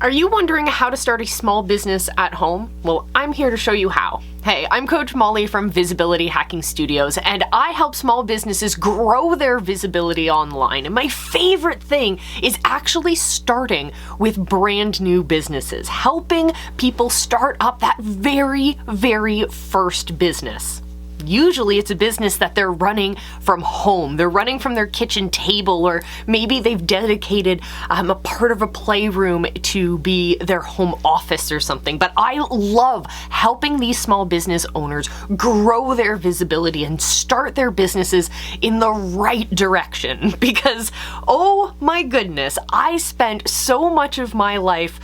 Are you wondering how to start a small business at home? Well, I'm here to show you how. Hey, I'm Coach Molle from Visibility Hacking Studios, and I help small businesses grow their visibility online. And my favorite thing is actually starting with brand new businesses, helping people start up that very, very first business. Usually it's a business that they're running from home. They're running from their kitchen table, or maybe they've dedicated a part of a playroom to be their home office or something. But I love helping these small business owners grow their visibility and start their businesses in the right direction. Because, oh my goodness, I spent so much of my life,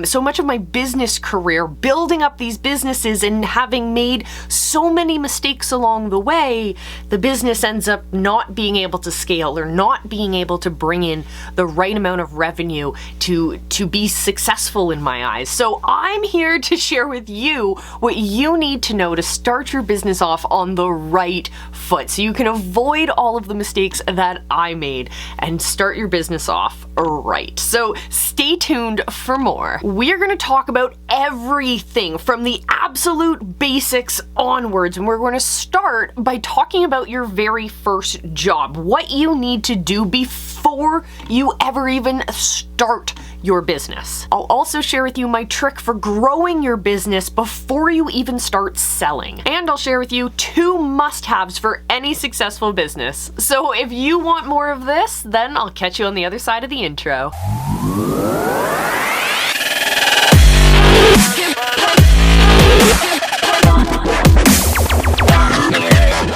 so much of my business career building up these businesses, and having made so many mistakes along the way, the business ends up not being able to scale or not being able to bring in the right amount of revenue to be successful in my eyes. So I'm here to share with you what you need to know to start your business off on the right foot, so you can avoid all of the mistakes that I made and start your business off right. So stay tuned for more. We are going to talk about everything from the absolute basics onwards, and we're going to start by talking about your very first job, what you need to do before you ever even start your business. I'll also share with you my trick for growing your business before you even start selling. And I'll share with you 2 must-haves for any successful business. So if you want more of this, then I'll catch you on the other side of the intro.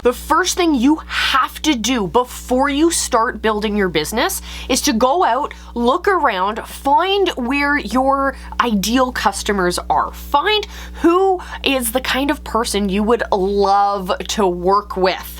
The first thing you have to do before you start building your business is to go out, look around, find where your ideal customers are. Find who is the kind of person you would love to work with.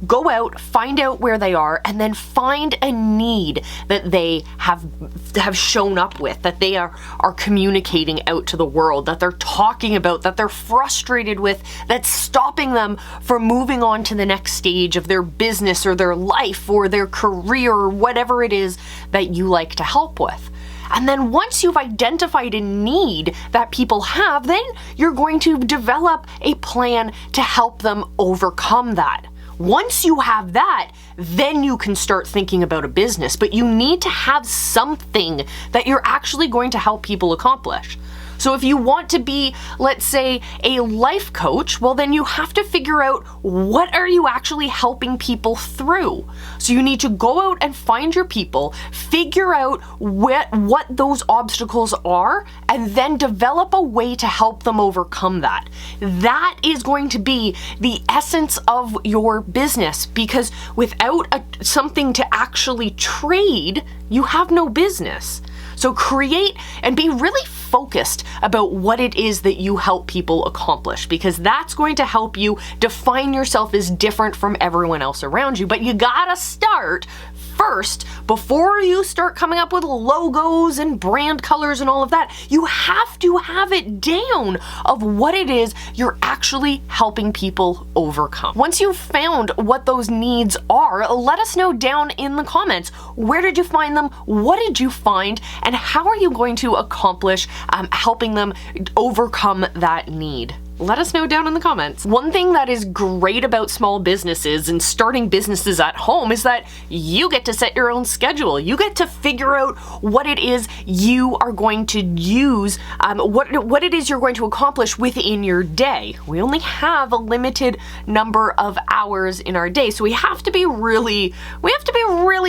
Go out, find out where they are, and then find a need that they have shown up with, that they are communicating out to the world, that they're talking about, that they're frustrated with, that's stopping them from moving on to the next stage of their business or their life or their career or whatever it is that you like to help with. And then once you've identified a need that people have, then you're going to develop a plan to help them overcome that. Once you have that, then you can start thinking about a business, but you need to have something that you're actually going to help people accomplish. So if you want to be, let's say, a life coach, well, then you have to figure out what are you actually helping people through. So you need to go out and find your people, figure out what those obstacles are, and then develop a way to help them overcome that. That is going to be the essence of your business, because without something to actually trade, you have no business. So create and be really focused about what it is that you help people accomplish, because that's going to help you define yourself as different from everyone else around you. But you gotta start first, before you start coming up with logos and brand colors and all of that. You have to have it down of what it is you're actually helping people overcome. Once you've found what those needs are, let us know down in the comments. Where did you find them? What did you find? And how are you going to accomplish helping them overcome that need? Let us know down in the comments. One thing that is great about small businesses and starting businesses at home is that you get to set your own schedule. You get to figure out what it is you are going to use, what it is you're going to accomplish within your day. We only have a limited number of hours in our day, so we have to be really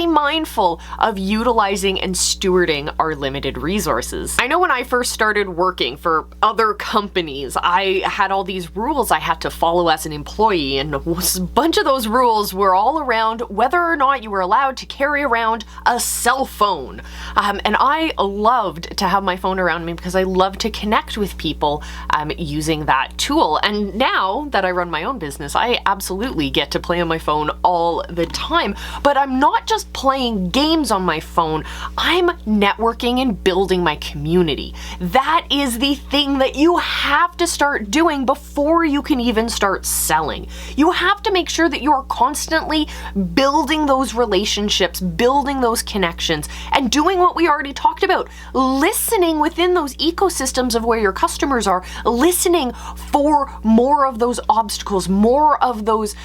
mindful of utilizing and stewarding our limited resources. I know when I first started working for other companies, I had all these rules I had to follow as an employee, and a bunch of those rules were all around whether or not you were allowed to carry around a cell phone. And I loved to have my phone around me because I love to connect with people using that tool. And now that I run my own business, I absolutely get to play on my phone all the time. But I'm not just playing games on my phone, I'm networking and building my community. That is the thing that you have to start doing doing before you can even start selling. You have to make sure that you are constantly building those relationships, building those connections, and doing what we already talked about, listening within those ecosystems of where your customers are, listening for more of those obstacles, more of those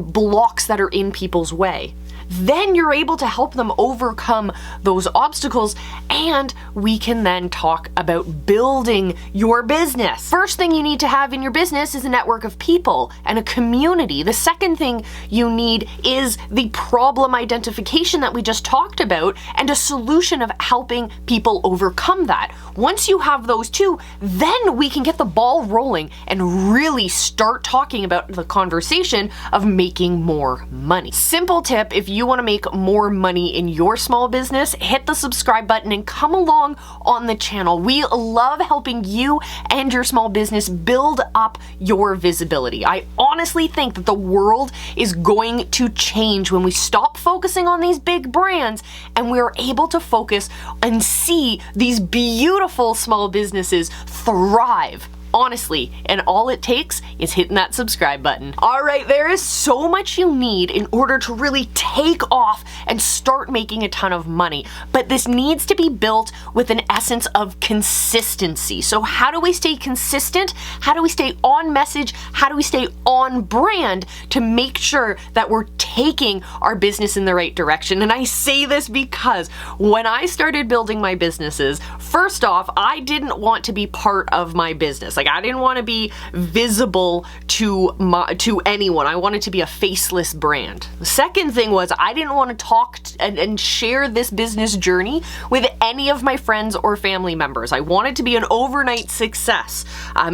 blocks that are in people's way. Then you're able to help them overcome those obstacles, and we can then talk about building your business. First thing you need to have in your business is a network of people and a community. The second thing you need is the problem identification that we just talked about and a solution of helping people overcome that. Once you have those two, then we can get the ball rolling and really start talking about the conversation of making more money. Simple tip, if you want to make more money in your small business, hit the subscribe button and come along on the channel. We love helping you and your small business build up your visibility. I honestly think that the world is going to change when we stop focusing on these big brands and we're able to focus and see these beautiful small businesses thrive. Honestly, and all it takes is hitting that subscribe button. All right, there is so much you need in order to really take off and start making a ton of money, but this needs to be built with an essence of consistency. So how do we stay consistent? How do we stay on message? How do we stay on brand to make sure that we're taking our business in the right direction? And I say this because when I started building my businesses, first off, I didn't want to be part of my business. Like, I didn't want to be visible to anyone. I wanted to be a faceless brand. The second thing was I didn't want to talk and share this business journey with any of my friends or family members. I wanted to be an overnight success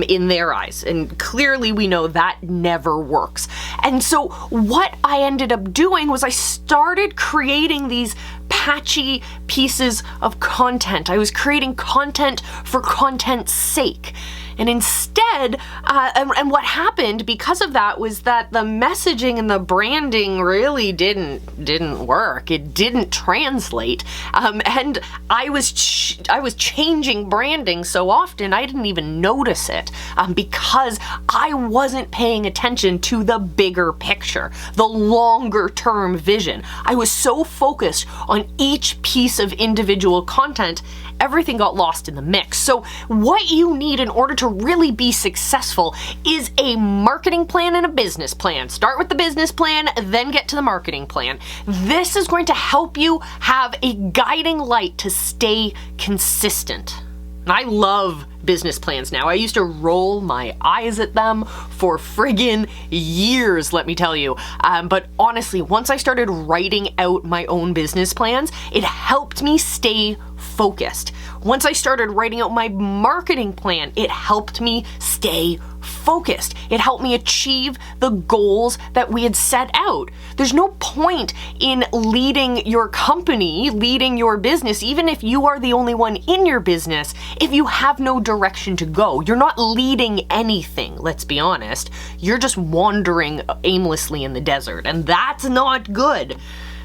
in their eyes. And clearly we know that never works. And so what I ended up doing was I started creating these patchy pieces of content. I was creating content for content's sake. And instead, and what happened because of that was that the messaging and the branding really didn't work. It didn't translate. And I was changing branding so often I didn't even notice it because I wasn't paying attention to the bigger picture, the longer term vision. I was so focused on each piece of individual content, everything got lost in the mix. So what you need in order to really be successful is a marketing plan and a business plan. Start with the business plan, then get to the marketing plan. This is going to help you have a guiding light to stay consistent. And I love business plans now. I used to roll my eyes at them for friggin' years, let me tell you. But honestly, once I started writing out my own business plans, it helped me stay focused. Once I started writing out my marketing plan, it helped me stay focused. It helped me achieve the goals that we had set out. There's no point in leading your company, leading your business, even if you are the only one in your business, if you have no direction to go. You're not leading anything, let's be honest. You're just wandering aimlessly in the desert, and that's not good.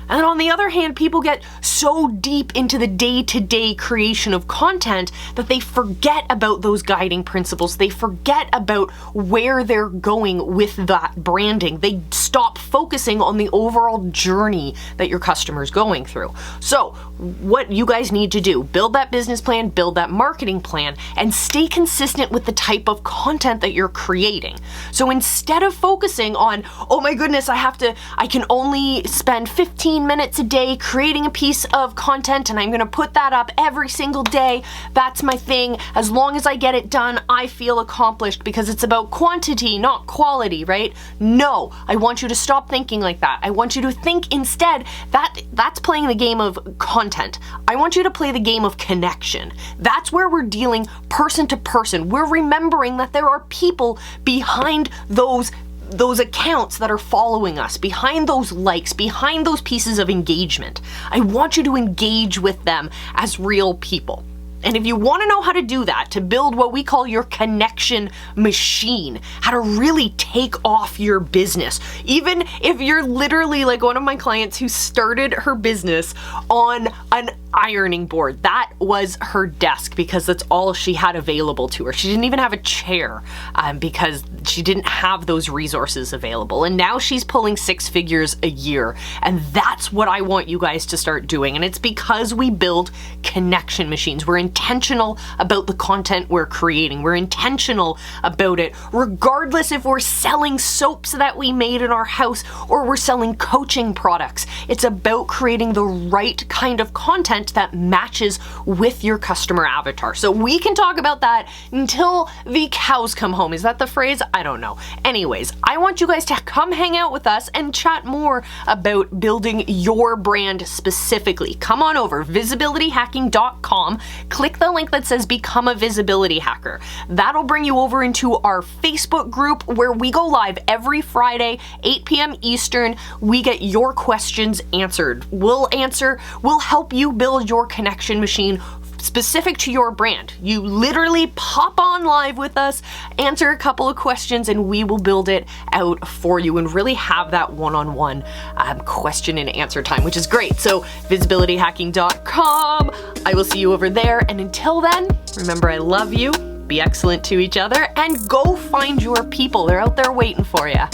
And on the other hand, people get so deep into the day-to-day creation of content that they forget about those guiding principles. They forget about where they're going with that branding. They stop focusing on the overall journey that your customer's going through. So what you guys need to do, build that business plan, build that marketing plan, and stay consistent with the type of content that you're creating. So instead of focusing on, oh my goodness, I can only spend 15 minutes a day creating a piece of content and I'm going to put that up every single day. That's my thing. As long as I get it done, I feel accomplished because it's about quantity, not quality, right? No, I want you to stop thinking like that. I want you to think instead that that's playing the game of content. I want you to play the game of connection. That's where we're dealing person to person. We're remembering that there are people behind those accounts that are following us, behind those likes, behind those pieces of engagement. I want you to engage with them as real people. And if you want to know how to do that, to build what we call your connection machine, how to really take off your business, even if you're literally like one of my clients who started her business on an ironing board. That was her desk because that's all she had available to her. She didn't even have a chair because she didn't have those resources available. And now she's pulling 6 figures a year. And that's what I want you guys to start doing. And it's because we build connection machines. We're intentional about the content we're creating. We're intentional about it, regardless if we're selling soaps that we made in our house or we're selling coaching products. It's about creating the right kind of content that matches with your customer avatar. So we can talk about that until the cows come home. Is that the phrase? I don't know. Anyways, I want you guys to come hang out with us and chat more about building your brand specifically. Come on over, visibilityhacking.com. Click the link that says Become a Visibility Hacker. That'll bring you over into our Facebook group where we go live every Friday, 8 p.m. Eastern. We get your questions answered. We'll help you build your connection machine specific to your brand. You literally pop on live with us, answer a couple of questions, and we will build it out for you and really have that one-on-one question and answer time, which is great. So visibilityhacking.com. I will see you over there. And until then, remember, I love you. Be excellent to each other and go find your people. They're out there waiting for you.